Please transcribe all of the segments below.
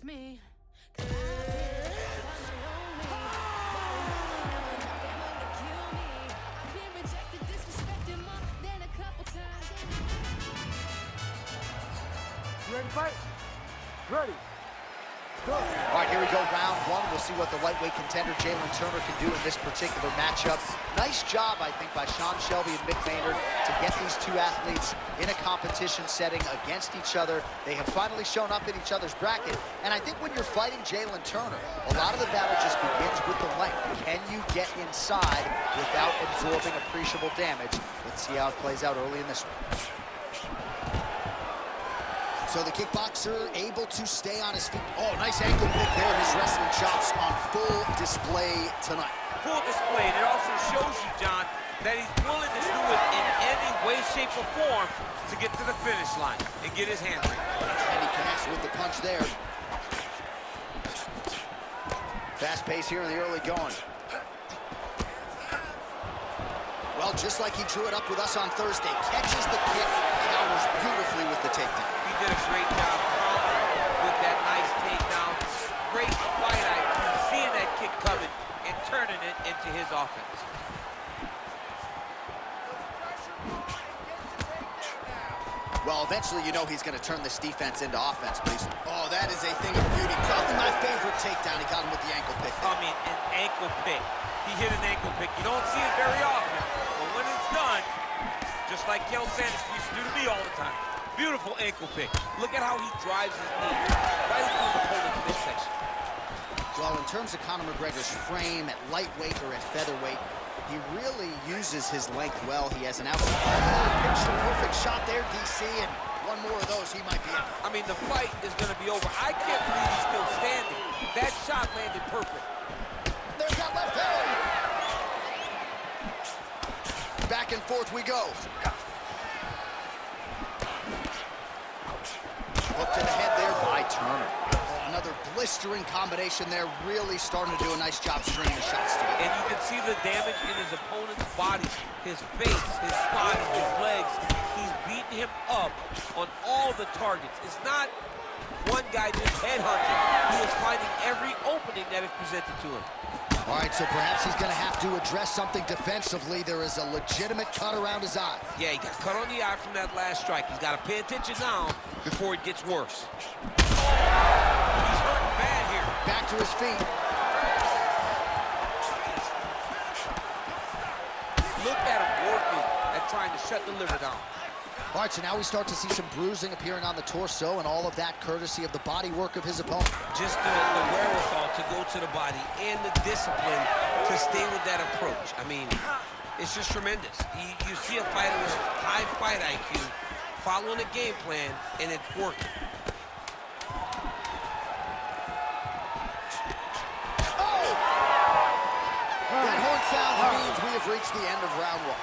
against me. 'Cause I've been lonely, kill me. I've been rejected, disrespected more than a couple times. You ready to fight? Ready. All right, here we go, round one. We'll see what the lightweight contender Jalin Turner can do in this particular matchup. Nice job, I think, by Sean Shelby and Mick Maynard to get these two athletes in a competition setting against each other. They have finally shown up in each other's bracket, and I think when you're fighting Jalin Turner, a lot of the battle just begins with the length. Can you get inside without absorbing appreciable damage? Let's see how it plays out early in this one. So the kickboxer able to stay on his feet. Oh, nice ankle pick there. His wrestling chops on full display tonight. Full display, and it also shows you, John, that he's willing to do it in any way, shape, or form to get to the finish line and get his hand raised. And he connects with the punch there. Fast pace here in the early going. Well, just like he drew it up with us on Thursday, catches the kick, counters beautifully with the takedown. He did a great job with that nice takedown. Great fight IQ, seeing that kick coming and turning it into his offense. Well, eventually, you know he's going to turn this defense into offense, please. Oh, that is a thing of beauty. Probably my favorite takedown. He got him with the ankle pick there. I mean, an ankle pick. He hit an ankle pick. You don't see it very often, but when it's done, just like Kel Sanders used to do to me all the time. Beautiful ankle pick. Look at how he drives his knee right through the opponent's midsection. Well, in terms of Conor McGregor's frame at lightweight or at featherweight, he really uses his length well. He has an picture perfect shot there, DC, and one more of those, he might be out. I mean, the fight is going to be over. I can't believe he's still standing. That shot landed perfect. There's that left hand. Back and forth we go. Hook to the head there by Turner. Oh, another blistering combination there, really starting to do a nice job stringing the shots together. And you can see the damage in his opponent's body, his face, his spine, his legs. He's beating him up on all the targets. It's not one guy just headhunting. He is finding every opening that is presented to him. All right, so perhaps he's going to have to address something defensively. There is a legitimate cut around his eye. Yeah, he got cut on the eye from that last strike. He's got to pay attention now before it gets worse. He's hurting bad here. Back to his feet. Look at him working at trying to shut the liver down. All right, so now we start to see some bruising appearing on the torso, and all of that courtesy of the body work of his opponent. Just the wherewithal to go to the body and the discipline to stay with that approach. I mean, it's just tremendous. You see a fighter with high fight IQ following a game plan, and it's working. Oh! That horn sound means we have reached the end of round one.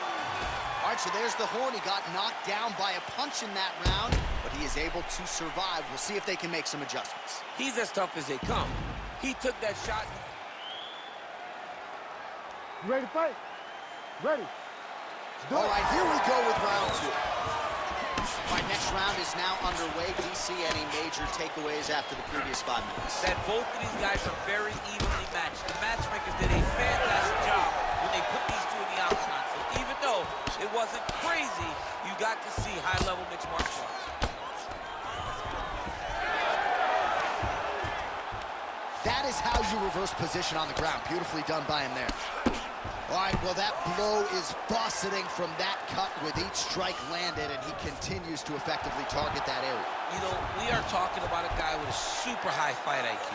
All right, so there's the horn. He got knocked down by a punch in that round, but he is able to survive. We'll see if they can make some adjustments. He's as tough as they come. He took that shot. You ready to fight? Ready. All right, here we go with round two. All right, next round is now underway. DC, any major takeaways after the previous 5 minutes? That both of these guys are very evenly matched. The matchmakers did a fantastic job when they put these two in the outside. So even though it wasn't crazy, you got to see high-level mixed martial arts. That is how you reverse position on the ground. Beautifully done by him there. All right, well, that blow is buffeting from that cut with each strike landed, and he continues to effectively target that area. You know, we are talking about a guy with a super high fight IQ.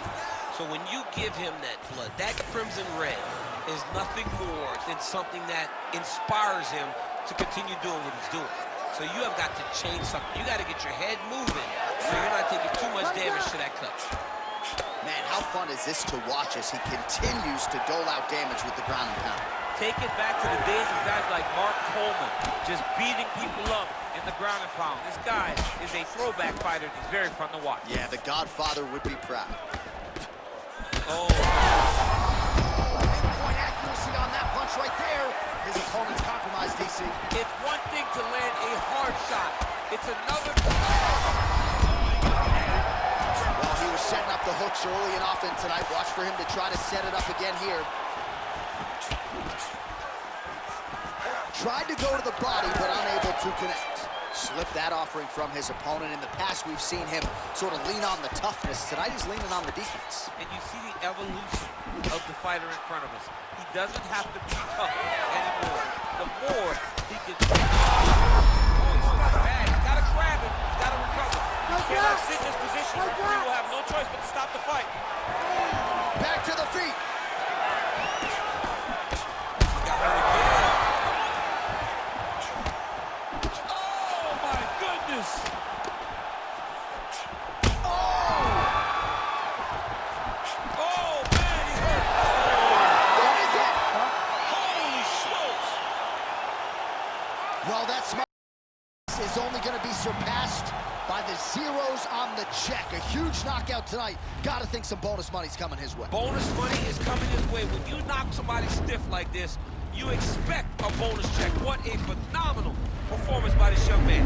So when you give him that blood, that crimson red is nothing more than something that inspires him to continue doing what he's doing. So you have got to change something. You got to get your head moving so you're not taking too much damage to that cut. Man, how fun is this to watch as he continues to dole out damage with the ground and pound? Take it back to the days of guys like Mark Coleman, just beating people up in the ground and pound. This guy is a throwback fighter that's very fun to watch. Yeah, the Godfather would be proud. Oh. Point accuracy on that punch right there. His opponent's compromised, DC. It's one thing to land a hard shot. It's another. Well, he was setting up the hooks early and often tonight. Watch for him to try to set it up again here. Tried to go to the body, but unable to connect. Slipped that offering from his opponent. In the past, we've seen him sort of lean on the toughness. Tonight, he's leaning on the defense. And you see the evolution of the fighter in front of us. He doesn't have to be tough anymore. The more he can... Oh, he's stuck bad. He's got to grab it. He's got to recover. He cannot sit in this position. The referee will have no choice but to stop the fight. Back to the feet. He got hurt again. Oh, my goodness. Oh, man, he's hurt. That is it. Holy smokes. Well, that smile is only going to be surpassed by the zeros on the check. A huge knockout tonight. Got to think some bonus money's coming his way. Bonus money is coming his way. When you knock somebody stiff like this, you expect a bonus check. What a phenomenal performance by this young man.